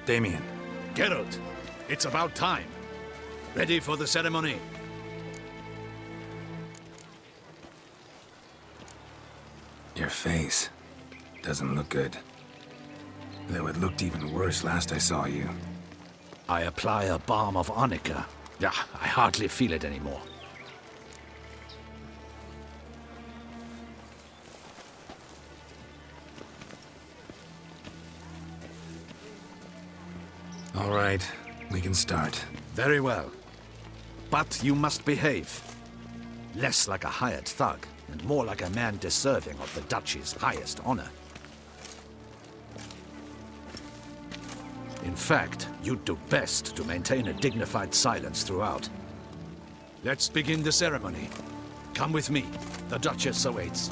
Damien. Geralt, it's about time. Ready for the ceremony? Your face doesn't look good. Though it looked even worse last I saw you. I apply a balm of arnica. Yeah, I hardly feel it anymore. All right, we can start. Very well. But you must behave. Less like a hired thug, and more like a man deserving of the Duchy's highest honor. In fact, you'd do best to maintain a dignified silence throughout. Let's begin the ceremony. Come with me. The Duchess awaits.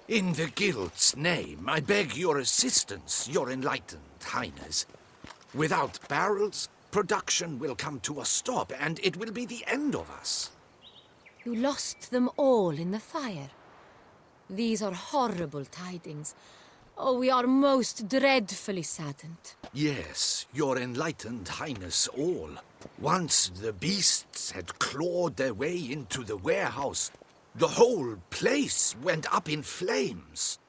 In the Guild's name, I beg your assistance, your enlightened highness. Without barrels, production will come to a stop, and it will be the end of us. You lost them all in the fire. These are horrible tidings. Oh, we are most dreadfully saddened. Yes, your enlightened highness all. Once the beasts had clawed their way into the warehouse, the whole place went up in flames.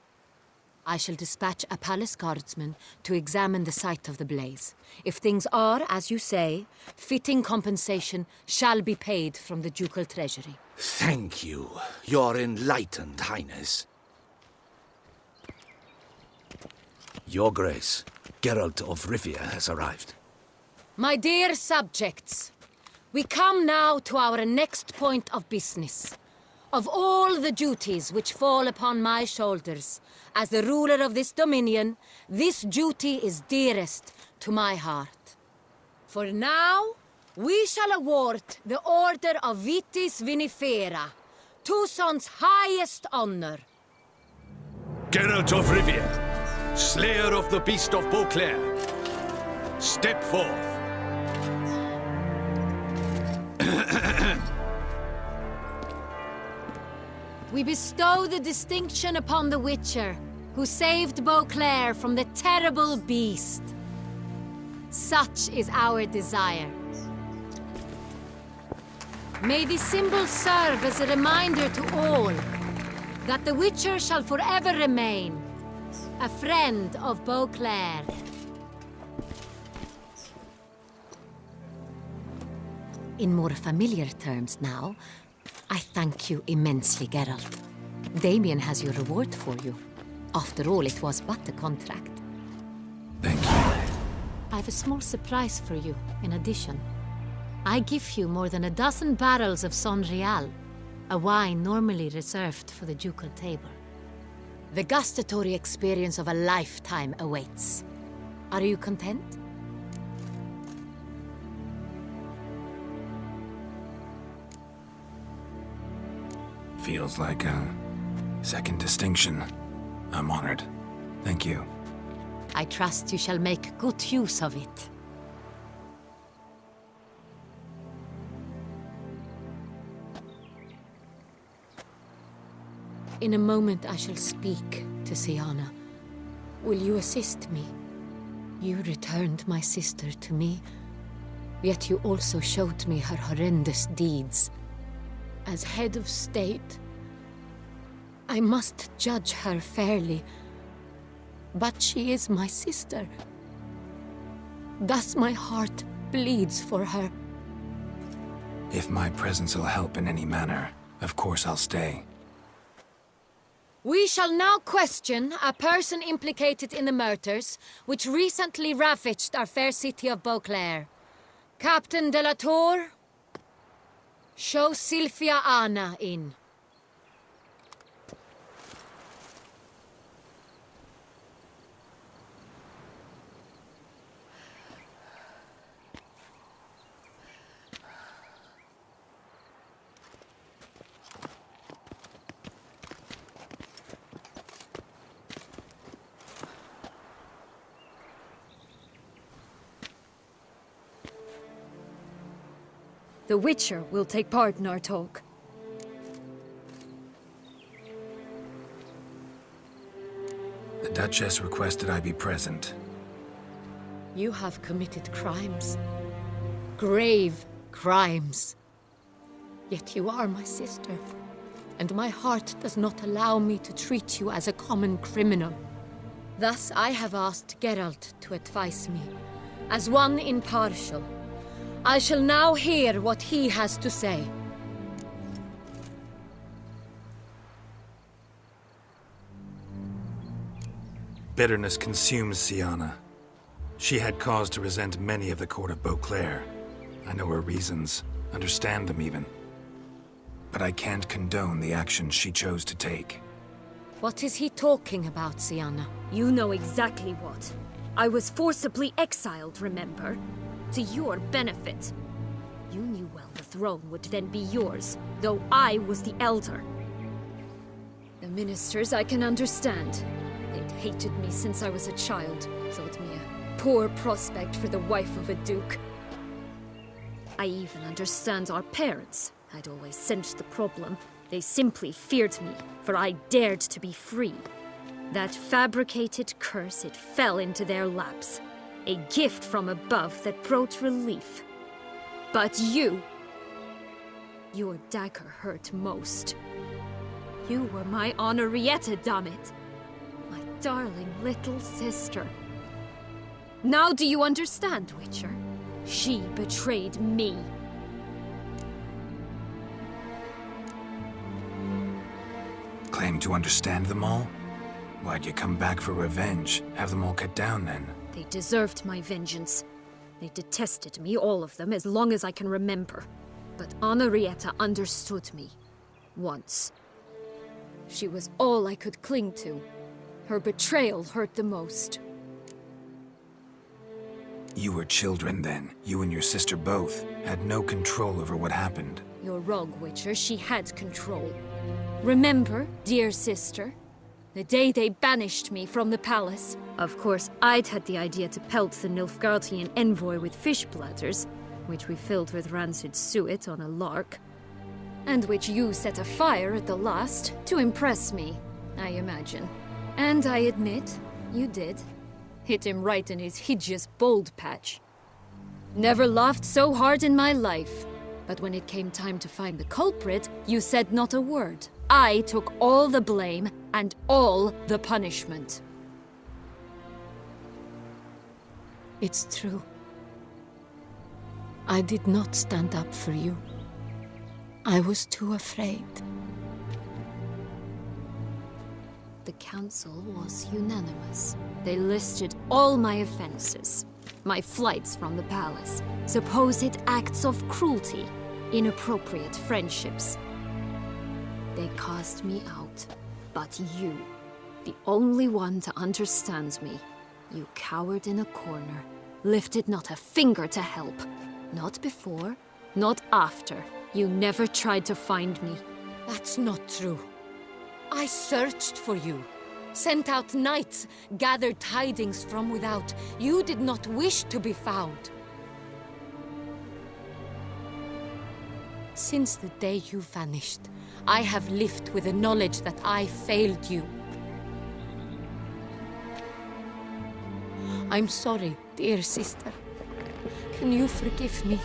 I shall dispatch a palace guardsman to examine the site of the blaze. If things are, as you say, fitting compensation shall be paid from the ducal treasury. Thank you, your enlightened highness. Your Grace, Geralt of Rivia has arrived. My dear subjects, we come now to our next point of business. Of all the duties which fall upon my shoulders, as the ruler of this dominion, this duty is dearest to my heart. For now, we shall award the Order of Vitis Vinifera, Toussaint's highest honor. Geralt of Rivia, slayer of the beast of Beauclair, step forth. We bestow the distinction upon the Witcher, who saved Beauclair from the terrible beast. Such is our desire. May this symbol serve as a reminder to all that the Witcher shall forever remain a friend of Beauclair. In more familiar terms now, I thank you immensely, Geralt. Damien has your reward for you. After all, it was but a contract. Thank you. I have a small surprise for you, in addition. I give you more than a dozen barrels of Sonreal, a wine normally reserved for the ducal table. The gustatory experience of a lifetime awaits. Are you content? Feels like a second distinction. I'm honored. Thank you. I trust you shall make good use of it. In a moment I shall speak to Syanna. Will you assist me? You returned my sister to me, yet you also showed me her horrendous deeds. As head of state, I must judge her fairly. But she is my sister. Thus my heart bleeds for her. If my presence will help in any manner, of course I'll stay. We shall now question a person implicated in the murders which recently ravaged our fair city of Beauclair. Captain de la Tour, show Sylvia Anna in. The Witcher will take part in our talk. The Duchess requested I be present. You have committed crimes. Grave crimes. Yet you are my sister, and my heart does not allow me to treat you as a common criminal. Thus I have asked Geralt to advise me, as one impartial. I shall now hear what he has to say. Bitterness consumes Syanna. She had cause to resent many of the court of Beauclair. I know her reasons, understand them even. But I can't condone the actions she chose to take. What is he talking about, Syanna? You know exactly what. I was forcibly exiled, remember? To your benefit. You knew well the throne would then be yours, though I was the elder. The ministers I can understand. They'd hated me since I was a child, thought me a poor prospect for the wife of a duke. I even understand our parents. I'd always sensed the problem. They simply feared me, for I dared to be free. That fabricated curse, it fell into their laps. A gift from above that brought relief. But you... your dagger hurt most. You were my Henrietta, dammit. My darling little sister. Now do you understand, Witcher? She betrayed me. Claim to understand them all? Why'd you come back for revenge? Have them all cut down then? They deserved my vengeance. They detested me, all of them, as long as I can remember. But Henrietta understood me. Once. She was all I could cling to. Her betrayal hurt the most. You were children then. You and your sister both had no control over what happened. You're wrong, Witcher. She had control. Remember, dear sister? The day they banished me from the palace. Of course, I'd had the idea to pelt the Nilfgaardian envoy with fish bladders, which we filled with rancid suet on a lark. And which you set afire at the last, to impress me, I imagine. And I admit, you did. Hit him right in his hideous bald patch. Never laughed so hard in my life. But when it came time to find the culprit, you said not a word. I took all the blame and all the punishment. It's true. I did not stand up for you. I was too afraid. The council was unanimous. They listed all my offenses. My flights from the palace, supposed acts of cruelty, inappropriate friendships. They cast me out. But you, the only one to understand me, you cowered in a corner, lifted not a finger to help. Not before, not after. You never tried to find me. That's not true. I searched for you. Sent out knights, gathered tidings from without. You did not wish to be found. Since the day you vanished, I have lived with the knowledge that I failed you. I'm sorry, dear sister. Can you forgive me?